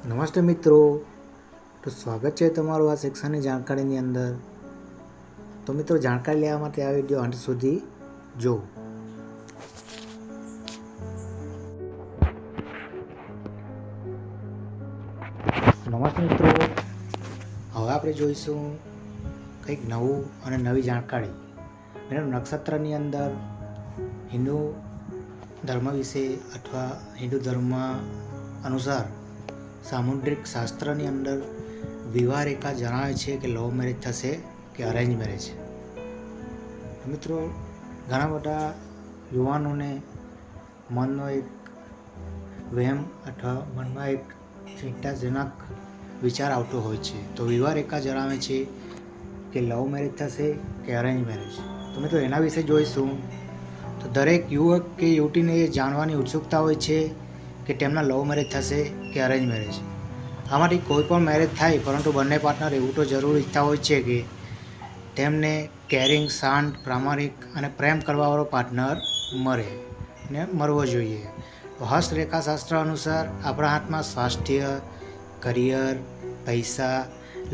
નમસ્તે મિત્રો, તો સ્વાગત છે તમારું આ શિક્ષણની જાણકારીની અંદર. તો મિત્રો, જાણકારી લેવા માટે આ વિડીયો અંત સુધી જો. નમસ્તે મિત્રો, હવે આપણે જોઈશું કંઈક નવું અને નવી જાણકારી. નક્ષત્રની અંદર હિન્દુ ધર્મ વિશે અથવા હિન્દુ ધર્મ અનુસાર સામુદ્રિક શાસ્ત્રની અંદર વિવાહ રેખા જણાવે છે કે લવ મેરેજ થશે કે અરેન્જ મેરેજ. મિત્રો, ઘણા બધા યુવાનોને મનનો એક વહેમ અથવા મનમાં એક ચિંતાજનક વિચાર આવતો હોય છે. તો વિવાહ રેખા જણાવે છે કે લવ મેરેજ થશે કે અરેન્જ મેરેજ. તો મિત્રો, એના વિશે જોઈશું. તો દરેક યુવક કે યુવતીને એ જાણવાની ઉત્સુકતા હોય છે કે તેમના લવ મેરેજ થશે કે અરેન્જ મેરેજ. આમાંથી કોઈ પણ મેરેજ થાય, પરંતુ બંને પાર્ટનર એવું તો જરૂર ઈચ્છતા હોય છે કે તેમને કેરિંગ, શાંત, પ્રામાણિક અને પ્રેમ કરવાવાળો પાર્ટનર મળે ને મળવો જોઈએ. તો હસ્તરેખાશાસ્ત્ર અનુસાર આપણા હાથમાં સ્વાસ્થ્ય, કરિયર, પૈસા,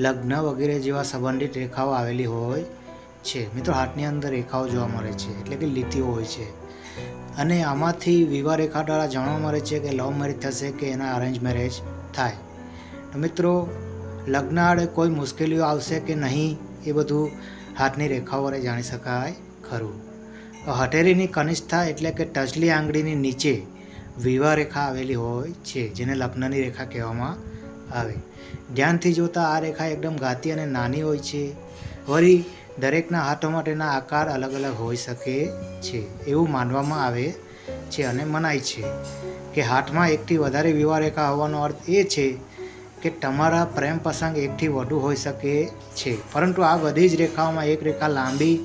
લગ્ન વગેરે જેવા સંબંધિત રેખાઓ આવેલી હોય છે. મિત્રો, હાથની અંદર રેખાઓ જોવા મળે છે, એટલે કે લીટીઓ હોય છે. અને આમાંથી વિવાહ રેખા દ્વારા જાણવા મળે છે કે લવ મેરેજ થશે કે એના અરેન્જ મેરેજ થાય. તો મિત્રો, લગ્ન આડે કોઈ મુશ્કેલીઓ આવશે કે નહીં, એ બધું હાથની રેખાઓ વડે જાણી શકાય ખરું. તો હથેળીની કનિષ્ઠા એટલે કે ટચલી આંગળીની નીચે વિવાહ રેખા આવેલી હોય છે, જેને લગ્નની રેખા કહેવામાં આવે. ધ્યાનથી જોતા આ રેખા એકદમ ઘાતી અને નાની હોય છે. વળી દરેકના હાથોમાં તેના આકાર અલગ અલગ હોઈ શકે છે એવું માનવામાં આવે છે અને મનાય છે કે હાથમાં એકથી વધારે વિવાહ રેખા હોવાનો અર્થ એ છે કે તમારા પ્રેમ પ્રસંગ એકથી વધુ હોઈ શકે છે. પરંતુ આ બધી જ રેખાઓમાં એક રેખા લાંબી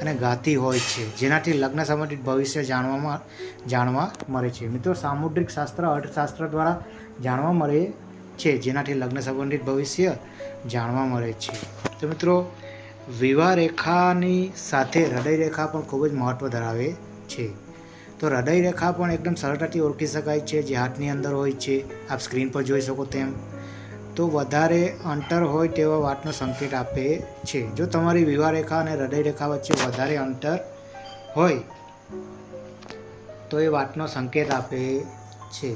અને ઘાતી હોય છે, જેનાથી લગ્ન સંબંધિત ભવિષ્ય જાણવા મળે છે. મિત્રો, સામુદ્રિક શાસ્ત્ર અર્થશાસ્ત્ર દ્વારા જાણવા મળે છે, જેનાથી લગ્ન સંબંધિત ભવિષ્ય જાણવા મળે છે. તો મિત્રો, વિવાહ રેખાની સાથે હૃદય રેખા પણ ખૂબ જ મહત્ત્વ ધરાવે છે. તો હૃદય રેખા પણ એકદમ સરળતાથી ઓળખી શકાય છે, જે હાથની અંદર હોય છે. આપ સ્ક્રીન પર જોઈ શકો તેમ. તો વધારે અંતર હોય તેવા વાતનો સંકેત આપે છે. જો તમારી વિવાહ રેખા અને હૃદય રેખા વચ્ચે વધારે અંતર હોય તો એ વાતનો સંકેત આપે છે.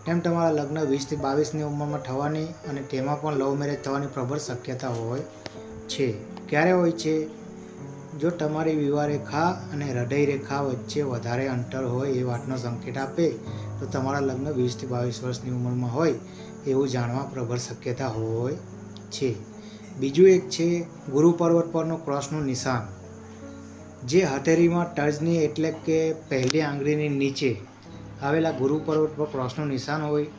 તેમ તમારા લગ્ન 20 થી 22ની ઉંમરમાં થવાની અને તેમાં પણ લવ મેરેજ થવાની પ્રબળ શક્યતા હોય છે. ક્યારે હોય છે? જો તમારી વિવાહ રેખા અને હૃદય રેખા વચ્ચે વધારે અંતર હોય એ વાતનો સંકેત આપે તો તમારા લગ્ન 20 થી 22 વર્ષની ઉંમરમાં હોય એવું જાણવા પ્રબળ શક્યતા હોય છે. બીજું એક છે ગુરુ પર્વત પરનું ક્રોસનું નિશાન. જે હથેળીમાં ટચની એટલે કે પહેલી આંગળીની નીચે આવેલા ગુરુ પર્વત પર ક્રોસનું નિશાન હોય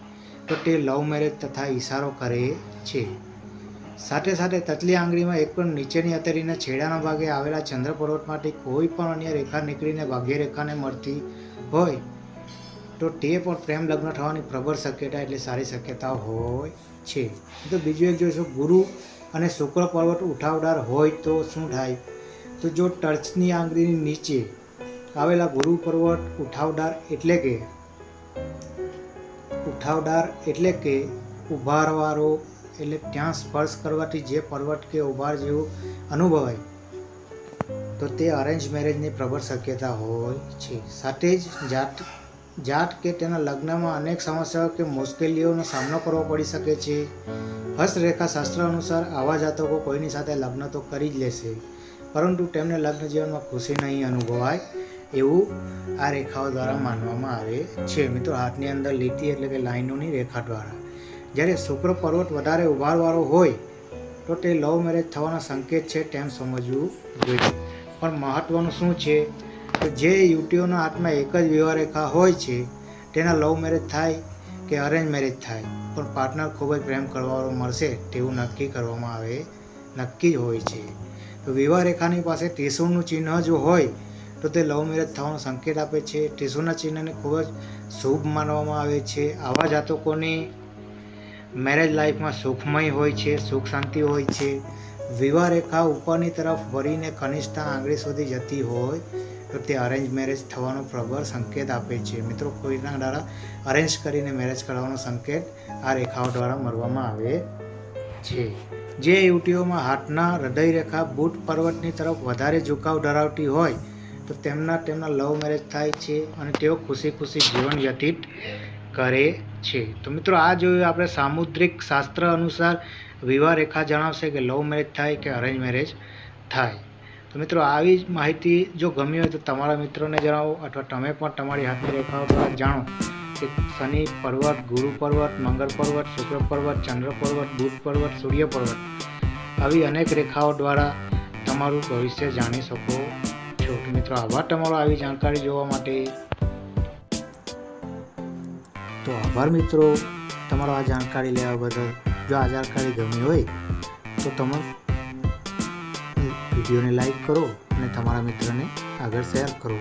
તો તે લવ મેરેજ તથા ઈશારો કરે છે. સાથે સાથે તતલી આંગળીમાં એક પણ નીચેની હથેળીના છેડાના ભાગે આવેલા ચંદ્ર પર્વતમાંથી કોઈ પણ અન્ય રેખા નીકળીને ભાગ્ય રેખાને મળતી હોય તો તે પણ પ્રેમ લગ્ન થવાની પ્રબળ શક્યતા, એટલે સારી શક્યતા હોય છે. તો બીજું એક જોઈશું, ગુરુ અને શુક્ર પર્વત ઉઠાવદાર હોય તો શું થાય? તો જો ટર્ચની આંગળીની નીચે આવેલા ગુરુ પર્વત ઉઠાવદાર એટલે કે ઉભારવાળો, એટલે ત્યાં સ્પર્શ કરવાથી જે પર્વત કે ઉભાર જેવું અનુભવાય તો તે અરેન્જ મેરેજની પ્રબળ શક્યતા હોય છે. સાથે જ જાત કે તેના લગ્નમાં અનેક સમસ્યાઓ કે મુશ્કેલીઓનો સામનો કરવો પડી શકે છે. હસ્તરેખા શાસ્ત્ર અનુસાર આવા જાતકો કોઈની સાથે લગ્ન તો કરી જ લેશે, પરંતુ તેમને લગ્ન જીવનમાં ખુશી નહીં અનુભવાય એવું આ રેખાઓ દ્વારા માનવામાં આવે છે. મિત્રો, હાથની અંદર લીટી એટલે કે લાઈનોની રેખા દ્વારા જ્યારે શુક્ર પર્વત વધારે ઉભારવાળો હોય તો તે લવ મેરેજ થવાના સંકેત છે તેમ સમજવું જોઈએ. પણ મહત્વનું શું છે તો જે યુવતીઓના હાથમાં એક જ વિવાહ રેખા હોય છે તેના લવ મેરેજ થાય કે અરેન્જ મેરેજ થાય, પણ પાર્ટનર ખૂબ જ પ્રેમ કરવાવાળો મળશે તેવું નક્કી જ હોય છે. તો વિવાહ રેખાની પાસે ત્રિશૂળનું ચિહ્ન જો હોય તો તે લવ મેરેજ થવાનો સંકેત આપે છે. ત્રિશૂળના ચિહ્નને ખૂબ જ શુભ માનવામાં આવે છે. આવા જાતકોની મેરેજ લાઈફમાં સુખમય હોય છે, સુખ શાંતિ હોય છે. વિવાહ રેખા ઉપરની તરફ વળીને કનિષ્ઠ આંગળી સુધી જતી હોય તો તે અરેન્જ મેરેજ થવાનો પ્રબળ સંકેત આપે છે. મિત્રો, કોઈના દ્વારા અરેન્જ કરીને મેરેજ કરવાનો સંકેત આ રેખાઓ દ્વારા મળવામાં આવે છે. જે યુવતીઓમાં હાથના હૃદયરેખા બુધ પર્વતની તરફ વધારે ઝુકાવ ધરાવતી હોય તો તેમના લવ મેરેજ થાય છે અને તેઓ ખુશી જીવન વ્યતીત કરે છે. તો મિત્રો, આ જોયું આપણે સામુદ્રિક શાસ્ત્ર અનુસાર વિવાહ રેખા જણાવશે કે લવ મેરેજ થાય કે અરેન્જ મેરેજ થાય. તો મિત્રો, આવી જ માહિતી જો ગમી હોય તો તમારા મિત્રોને જણાવો અથવા તમે પણ તમારી હાથની રેખાઓ દ્વારા જાણો કે શનિ પર્વત, ગુરુ પર્વત, મંગળ પર્વત, શુક્ર પર્વત, ચંદ્ર પર્વત, બુધ પર્વત, સૂર્ય પર્વત આવી અનેક રેખાઓ દ્વારા તમારું ભવિષ્ય જાણી શકો છો. તો મિત્રો, આભાર તમારો આવી જાણકારી જોવા માટે. તો આભાર મિત્રો તમારો આ જાણકારી લેવા બદલ. જો આ જાણકારી ગમી હોય તો તમે વિડીયોને લાઈક કરો અને તમારા મિત્રને આગળ શેર કરો.